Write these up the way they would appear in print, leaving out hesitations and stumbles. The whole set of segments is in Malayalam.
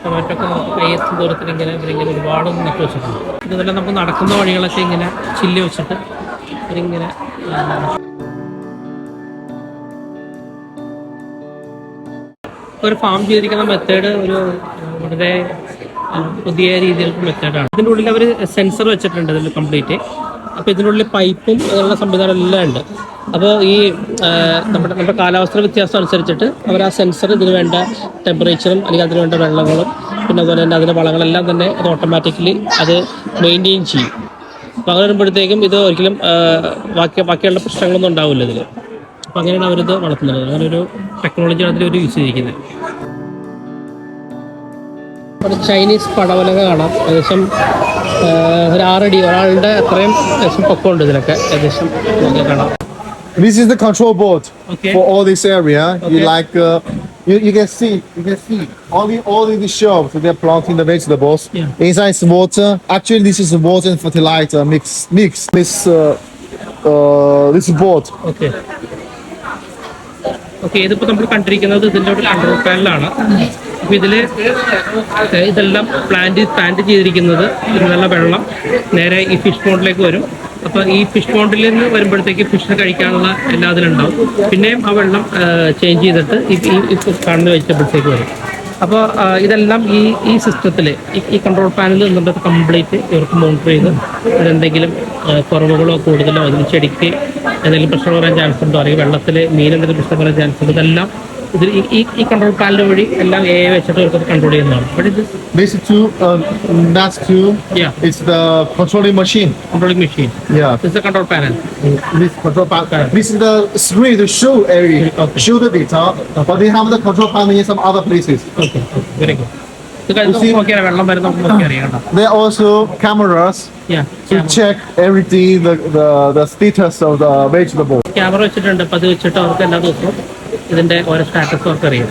ടൊമാറ്റോ ഒക്കെ നമുക്ക് കയ്യെത്തുന്ന ദൂരത്തിൽ ഇവരിങ്ങനെ ഒരുപാട് നട്ട് വെച്ചിട്ടുണ്ട്. ഇതെല്ലാം നമുക്ക് നടക്കുന്ന വഴികളൊക്കെ ഇങ്ങനെ ചില്ല് വെച്ചിട്ട് ഇവരിങ്ങനെ ഒരു ഫാം ചെയ്തിരിക്കുന്ന മെത്തേഡ് ഒരു വളരെ പുതിയ രീതിയിലുള്ള മെത്തേഡാണ്. ഇതിൻ്റെ ഉള്ളിൽ അവർ സെൻസർ വെച്ചിട്ടുണ്ട് ഇതിൽ കംപ്ലീറ്റ്. അപ്പോൾ ഇതിനുള്ളിൽ പൈപ്പും അങ്ങനെയുള്ള സംവിധാനം എല്ലാം ഉണ്ട്. അപ്പോൾ ഈ നമ്മുടെ കാലാവസ്ഥ വ്യത്യാസം അനുസരിച്ചിട്ട് അവർ ആ സെൻസർ ഇതിന് വേണ്ട ടെമ്പറേച്ചറും അല്ലെങ്കിൽ അതിന് വേണ്ട വെള്ളങ്ങളും പിന്നെ അതുപോലെ തന്നെ അതിൻ്റെ വളങ്ങളെല്ലാം തന്നെ അത് ഓട്ടോമാറ്റിക്കലി അത് മെയിൻറ്റെയിൻ ചെയ്യും. അപ്പോൾ അങ്ങനെ വരുമ്പോഴത്തേക്കും ഇത് ഒരിക്കലും ബാക്കിയുള്ള പ്രശ്നങ്ങളൊന്നും ഉണ്ടാവില്ല ഇതിൽ. അപ്പോൾ അങ്ങനെയാണ് അവരിത് വളർത്തുന്നത്. അങ്ങനെ ഒരു ടെക്നോളജിയാണ് അതിൽ യൂസ് ചെയ്തിരിക്കുന്നത്. ഒരു ചൈനീസ് പടവലങ്ങ കാണാം. ഏകദേശം ഒരു 6 അടി ഒരാളുടെ അത്രയും പൊക്കമുണ്ട് ഇതിലൊക്കെ ഏകദേശം കാണാം. This is the control board for all this area. You like you can see all in the shelves they're planting the vegetables. Inside is water. Actually, this is water and fertilizer mix. This board. Okay, ഇതിപ്പോൾ നമ്മൾ കണ്ടിരിക്കുന്നത് ഇതിൻ്റെ ഒരു കൺട്രോൾ പാനലാണ്. അപ്പോൾ ഇതെല്ലാം പ്ലാന്റ് ചെയ്തിരിക്കുന്നത് ഇതിനുള്ള വെള്ളം നേരെ ഈ ഫിഷ് പോണ്ടിലേക്ക് വരും. അപ്പോൾ ഈ ഫിഷ് പോണ്ടിൽ നിന്ന് വരുമ്പോഴത്തേക്ക് ഫിഷിനെ കഴിക്കാനുള്ള എല്ലാ അതിലുണ്ടാവും. പിന്നെയും ആ വെള്ളം ചേഞ്ച് ചെയ്തിട്ട് ഈ കാണുന്ന വെജിറ്റബിൾസേക്ക് വരും. അപ്പോൾ ഇതെല്ലാം ഈ സിസ്റ്റത്തിൽ ഈ കൺട്രോൾ പാനൽ നിന്നുള്ളത് കംപ്ലീറ്റ് ഇവർക്ക് മോണിറ്റർ ചെയ്ത് ഇതെന്തെങ്കിലും കുറവുകളോ കൂടുതലോ അതിന് ചെടിക്ക് എന്തെങ്കിലും പ്രശ്നം വരാൻ ചാൻസ് ഉണ്ടോ അല്ലെങ്കിൽ വെള്ളത്തിൽ മീൻ എന്തെങ്കിലും പ്രശ്നം വരാൻ ചാൻസ് ഉണ്ടോ ഇതെല്ലാം ഇതിൽ ഈ കൺട്രോൾ പാനൽ വഴി എല്ലാം വെച്ചിട്ട് ഇവർക്ക് കൺട്രോൾ ചെയ്യുന്നതാണ്. But basic tool, that's tool. Yeah. It's the controlling machine. Yeah. This is the control panel. This control panel. This is the screen to show show the data. But they have the control panel in some other places. Okay. Very good. There are also cameras to check everything, the status of the vegetable. Camera വെച്ചിട്ടുണ്ട്. അപ്പോൾ അത് വെച്ചിട്ട് അവർക്ക് എല്ലാ ദിവസവും ഇതിന്റെ ഓരോ സ്റ്റാറ്റസ് അവർക്ക് അറിയാം.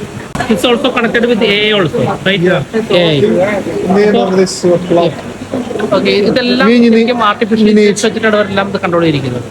It's also connected with AI also, right? Yeah. AI. Name of this plot. Okay, ഇതെല്ലാം ആർട്ടിഫിഷ്യൽ വെച്ചിട്ടാണ് അവരെല്ലാം ഇത് കൺട്രോൾ ചെയ്തിരിക്കുന്നത്.